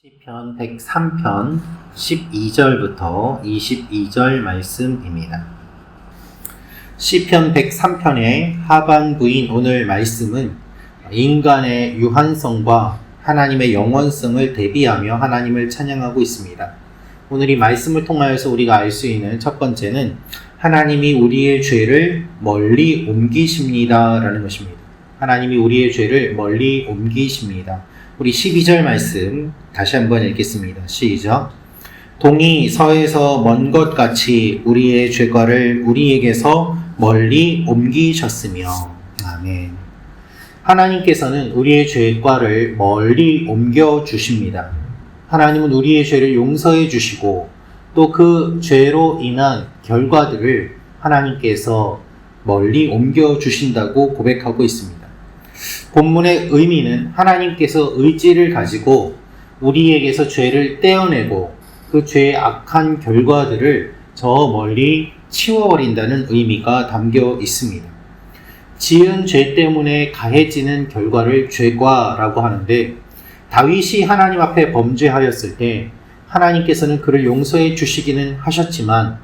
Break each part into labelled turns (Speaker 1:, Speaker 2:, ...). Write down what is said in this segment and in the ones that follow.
Speaker 1: 시편 103편 12절부터 22절 말씀입니다. 시편 103편의 하반부인 오늘 말씀은 인간의 유한성과 하나님의 영원성을 대비하며 하나님을 찬양하고 있습니다. 오늘 이 말씀을 통하여서 우리가 알 수 있는 첫 번째는 하나님이 우리의 죄를 멀리 옮기십니다 라는 것입니다. 하나님이 우리의 죄를 멀리 옮기십니다. 우리 12절 말씀 다시 한번 읽겠습니다. 시작. 동이 서에서 먼 것 같이 우리의 죄과를 우리에게서 멀리 옮기셨으며. 아멘. 하나님께서는 우리의 죄과를 멀리 옮겨주십니다. 하나님은 우리의 죄를 용서해 주시고 또 그 죄로 인한 결과들을 하나님께서 멀리 옮겨주신다고 고백하고 있습니다. 본문의 의미는 하나님께서 의지를 가지고 우리에게서 죄를 떼어내고 그 죄의 악한 결과들을 저 멀리 치워버린다는 의미가 담겨 있습니다. 지은 죄 때문에 가해지는 결과를 죄과라고 하는데 다윗이 하나님 앞에 범죄하였을 때 하나님께서는 그를 용서해 주시기는 하셨지만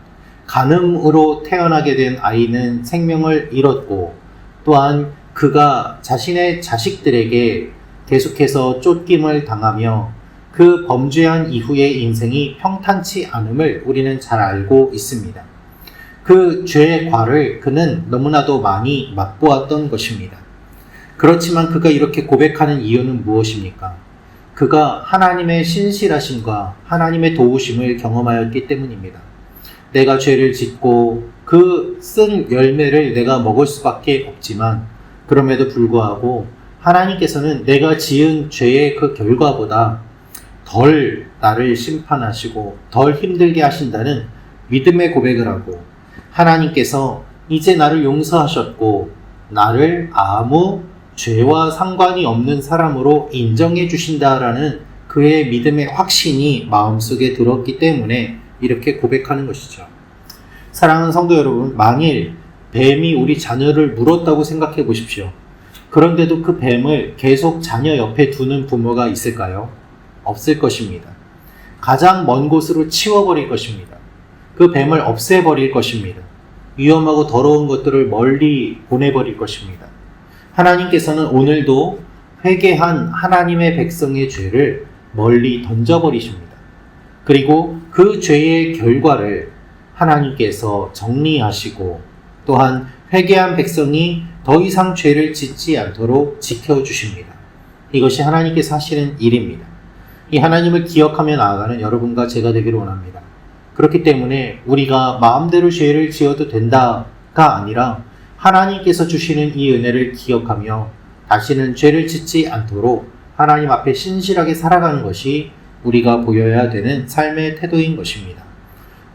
Speaker 1: 간음으로 태어나게 된 아이는 생명을 잃었고 또한 그가 자신의 자식들에게 계속해서 쫓김을 당하며 그 범죄한 이후의 인생이 평탄치 않음을 우리는 잘 알고 있습니다. 그 죄의 과를 그는 너무나도 많이 맛보았던 것입니다. 그렇지만 그가 이렇게 고백하는 이유는 무엇입니까? 그가 하나님의 신실하심과 하나님의 도우심을 경험하였기 때문입니다. 내가 죄를 짓고 그 쓴 열매를 내가 먹을 수밖에 없지만 그럼에도 불구하고 하나님께서는 내가 지은 죄의 그 결과보다 덜 나를 심판하시고 덜 힘들게 하신다는 믿음의 고백을 하고 하나님께서 이제 나를 용서하셨고 나를 아무 죄와 상관이 없는 사람으로 인정해 주신다라는 그의 믿음의 확신이 마음속에 들었기 때문에 이렇게 고백하는 것이죠. 사랑하는 성도 여러분, 만일 뱀이 우리 자녀를 물었다고 생각해 보십시오. 그런데도 그 뱀을 계속 자녀 옆에 두는 부모가 있을까요? 없을 것입니다. 가장 먼 곳으로 치워버릴 것입니다. 그 뱀을 없애버릴 것입니다. 위험하고 더러운 것들을 멀리 보내버릴 것입니다. 하나님께서는 오늘도 회개한 하나님의 백성의 죄를 멀리 던져버리십니다. 그리고 그 죄의 결과를 하나님께서 정리하시고 또한 회개한 백성이 더 이상 죄를 짓지 않도록 지켜주십니다. 이것이 하나님께서 하시는 일입니다. 이 하나님을 기억하며 나아가는 여러분과 제가 되기를 원합니다. 그렇기 때문에 우리가 마음대로 죄를 지어도 된다가 아니라 하나님께서 주시는 이 은혜를 기억하며 다시는 죄를 짓지 않도록 하나님 앞에 신실하게 살아가는 것이 우리가 보여야 되는 삶의 태도인 것입니다.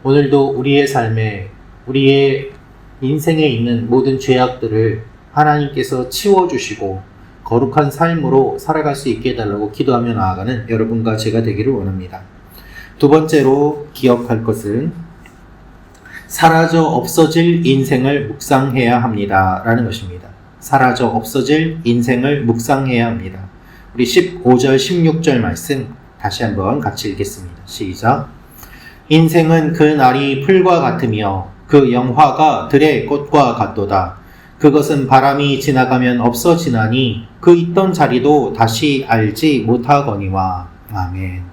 Speaker 1: 오늘도 우리의 삶에 우리의 인생에 있는 모든 죄악들을 하나님께서 치워주시고 거룩한 삶으로 살아갈 수 있게 해달라고 기도하며 나아가는 여러분과 제가 되기를 원합니다. 두 번째로 기억할 것은 사라져 없어질 인생을 묵상해야 합니다 라는 것입니다. 사라져 없어질 인생을 묵상해야 합니다. 우리 15절 16절 말씀 다시 한번 같이 읽겠습니다. 시작. 인생은 그 날이 풀과 같으며 그 영화가 들의 꽃과 같도다. 그것은 바람이 지나가면 없어지나니 그 있던 자리도 다시 알지 못하거니와. 아멘.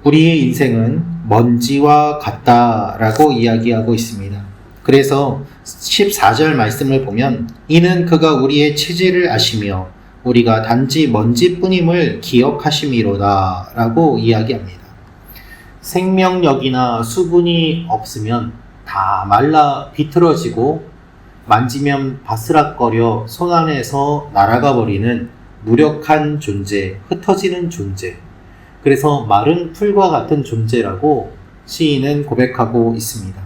Speaker 1: 우리의 인생은 먼지와 같다라고 이야기하고 있습니다. 그래서 14절 말씀을 보면 이는 그가 우리의 체질을 아시며 우리가 단지 먼지뿐임을 기억하심이로다 라고 이야기합니다. 생명력이나 수분이 없으면 다 말라 비틀어지고 만지면 바스락거려 손 안에서 날아가 버리는 무력한 존재, 흩어지는 존재. 그래서 마른 풀과 같은 존재라고 시인은 고백하고 있습니다.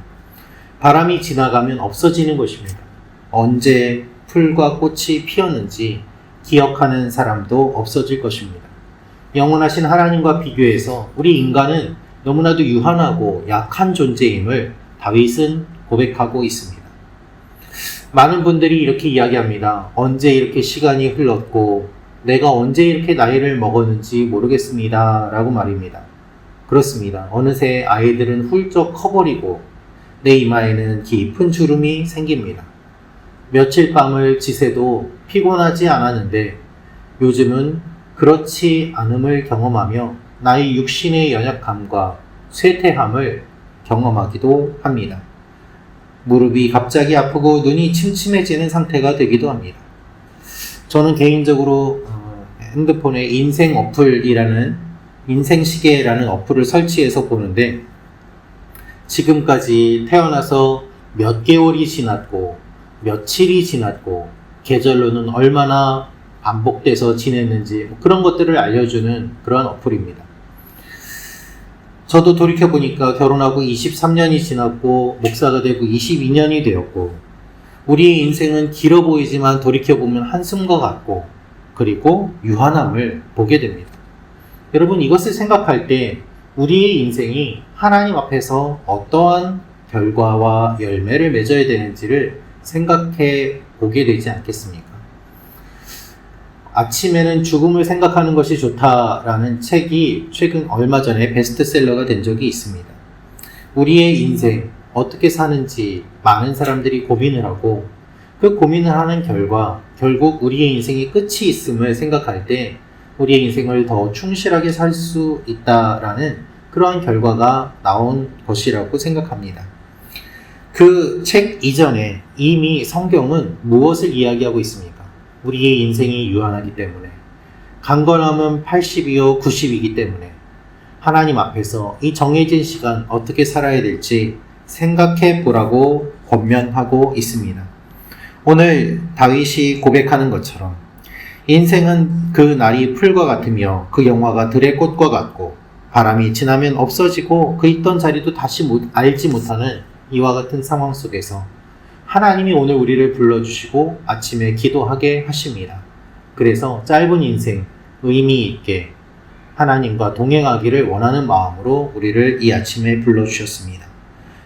Speaker 1: 바람이 지나가면 없어지는 것입니다. 언제 풀과 꽃이 피었는지 기억하는 사람도 없어질 것입니다. 영원하신 하나님과 비교해서 우리 인간은 너무나도 유한하고 약한 존재임을 다윗은 고백하고 있습니다. 많은 분들이 이렇게 이야기합니다. 언제 이렇게 시간이 흘렀고 내가 언제 이렇게 나이를 먹었는지 모르겠습니다. 라고 말입니다. 그렇습니다. 어느새 아이들은 훌쩍 커버리고 내 이마에는 깊은 주름이 생깁니다. 며칠 밤을 지새도 피곤하지 않았는데 요즘은 그렇지 않음을 경험하며 나의 육신의 연약함과 쇠퇴함을 경험하기도 합니다. 무릎이 갑자기 아프고 눈이 침침해지는 상태가 되기도 합니다. 저는 개인적으로 핸드폰에 인생 어플이라는 인생시계라는 어플을 설치해서 보는데 지금까지 태어나서 몇 개월이 지났고 며칠이 지났고 계절로는 얼마나 반복돼서 지냈는지 그런 것들을 알려주는 그런 어플입니다. 저도 돌이켜보니까 결혼하고 23년이 지났고 목사가 되고 22년이 되었고 우리의 인생은 길어 보이지만 돌이켜보면 한숨과 같고 그리고 유한함을 보게 됩니다. 여러분 이것을 생각할 때 우리의 인생이 하나님 앞에서 어떠한 결과와 열매를 맺어야 되는지를 생각해 보게 되지 않겠습니까? 아침에는 죽음을 생각하는 것이 좋다라는 책이 최근 얼마 전에 베스트셀러가 된 적이 있습니다. 우리의 인생 어떻게 사는지 많은 사람들이 고민을 하고 그 고민을 하는 결과 결국 우리의 인생이 끝이 있음을 생각할 때 우리의 인생을 더 충실하게 살 수 있다라는 그러한 결과가 나온 것이라고 생각합니다. 그 책 이전에 이미 성경은 무엇을 이야기하고 있습니까? 우리의 인생이 유한하기 때문에 강건함은 80이요 90이기 때문에 하나님 앞에서 이 정해진 시간 어떻게 살아야 될지 생각해 보라고 권면하고 있습니다. 오늘 다윗이 고백하는 것처럼 인생은 그 날이 풀과 같으며 그 영화가 들의 꽃과 같고 바람이 지나면 없어지고 그 있던 자리도 다시 알지 못하는 이와 같은 상황 속에서 하나님이 오늘 우리를 불러주시고 아침에 기도하게 하십니다. 그래서 짧은 인생 의미 있게 하나님과 동행하기를 원하는 마음으로 우리를 이 아침에 불러주셨습니다.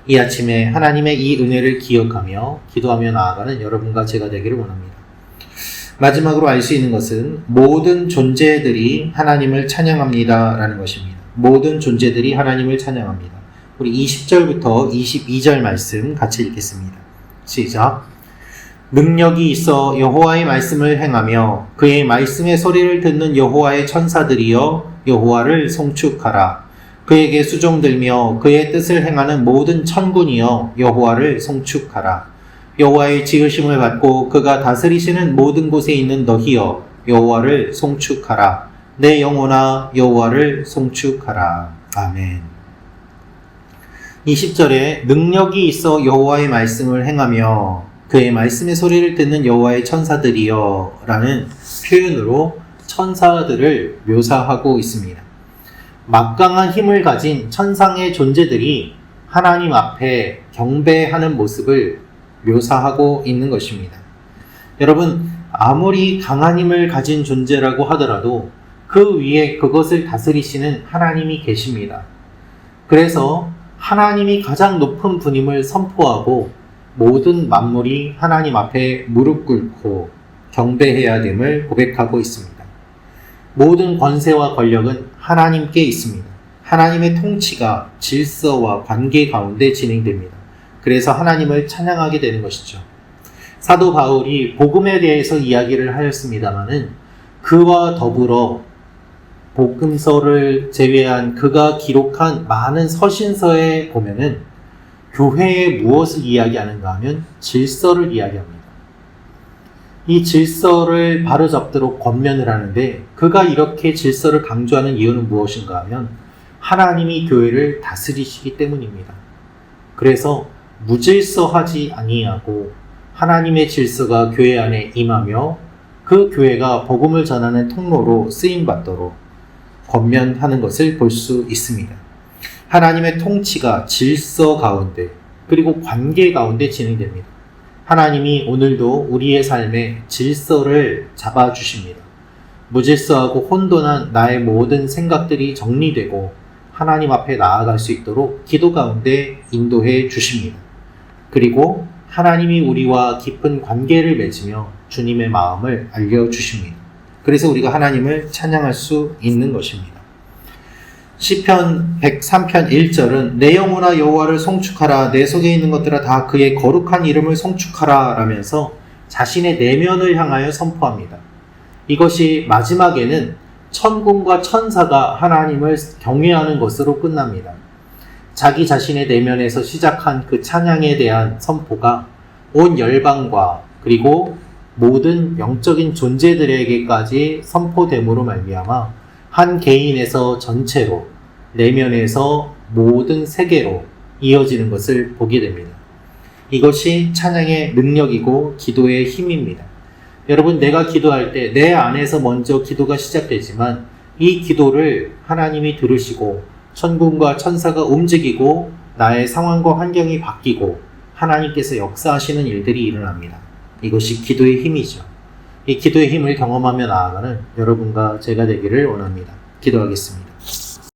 Speaker 1: 이 아침에 하나님의 이 은혜를 기억하며 기도하며 나아가는 여러분과 제가 되기를 원합니다. 마지막으로 알 수 있는 것은 모든 존재들이 하나님을 찬양합니다 라는 것입니다. 모든 존재들이 하나님을 찬양합니다. 우리 20절부터 22절 말씀 같이 읽겠습니다. 시작. 능력이 있어 여호와의 말씀을 행하며 그의 말씀의 소리를 듣는 여호와의 천사들이여 여호와를 송축하라. 그에게 수종들며 그의 뜻을 행하는 모든 천군이여 여호와를 송축하라. 여호와의 지으심을 받고 그가 다스리시는 모든 곳에 있는 너희여 여호와를 송축하라. 내 영혼아 여호와를 송축하라. 아멘. 20절에 능력이 있어 여호와의 말씀을 행하며 그의 말씀의 소리를 듣는 여호와의 천사들이여 라는 표현으로 천사들을 묘사하고 있습니다. 막강한 힘을 가진 천상의 존재들이 하나님 앞에 경배하는 모습을 묘사하고 있는 것입니다. 여러분, 아무리 강한 힘을 가진 존재라고 하더라도 그 위에 그것을 다스리시는 하나님이 계십니다. 그래서 하나님이 가장 높은 분임을 선포하고 모든 만물이 하나님 앞에 무릎 꿇고 경배해야 됨을 고백하고 있습니다. 모든 권세와 권력은 하나님께 있습니다. 하나님의 통치가 질서와 관계 가운데 진행됩니다. 그래서 하나님을 찬양하게 되는 것이죠. 사도 바울이 복음에 대해서 이야기를 하였습니다마는 그와 더불어 복음서를 제외한 그가 기록한 많은 서신서에 보면은 교회에 무엇을 이야기하는가 하면 질서를 이야기합니다. 이 질서를 바로잡도록 권면을 하는데 그가 이렇게 질서를 강조하는 이유는 무엇인가 하면 하나님이 교회를 다스리시기 때문입니다. 그래서 무질서하지 아니하고 하나님의 질서가 교회 안에 임하며 그 교회가 복음을 전하는 통로로 쓰임받도록 권면하는 것을 볼 수 있습니다. 하나님의 통치가 질서 가운데 그리고 관계 가운데 진행됩니다. 하나님이 오늘도 우리의 삶에 질서를 잡아주십니다. 무질서하고 혼돈한 나의 모든 생각들이 정리되고 하나님 앞에 나아갈 수 있도록 기도 가운데 인도해 주십니다. 그리고 하나님이 우리와 깊은 관계를 맺으며 주님의 마음을 알려주십니다. 그래서 우리가 하나님을 찬양할 수 있는 것입니다. 시편 103편 1절은 내 영혼아 여호와를 송축하라, 내 속에 있는 것들아 다 그의 거룩한 이름을 송축하라 라면서 자신의 내면을 향하여 선포합니다. 이것이 마지막에는 천군과 천사가 하나님을 경외하는 것으로 끝납니다. 자기 자신의 내면에서 시작한 그 찬양에 대한 선포가 온 열방과 그리고 모든 영적인 존재들에게까지 선포됨으로 말미암아 한 개인에서 전체로, 내면에서 모든 세계로 이어지는 것을 보게 됩니다. 이것이 찬양의 능력이고 기도의 힘입니다. 여러분, 내가 기도할 때 내 안에서 먼저 기도가 시작되지만 이 기도를 하나님이 들으시고 천군과 천사가 움직이고 나의 상황과 환경이 바뀌고 하나님께서 역사하시는 일들이 일어납니다. 이것이 기도의 힘이죠. 이 기도의 힘을 경험하며 나아가는 여러분과 제가 되기를 원합니다. 기도하겠습니다.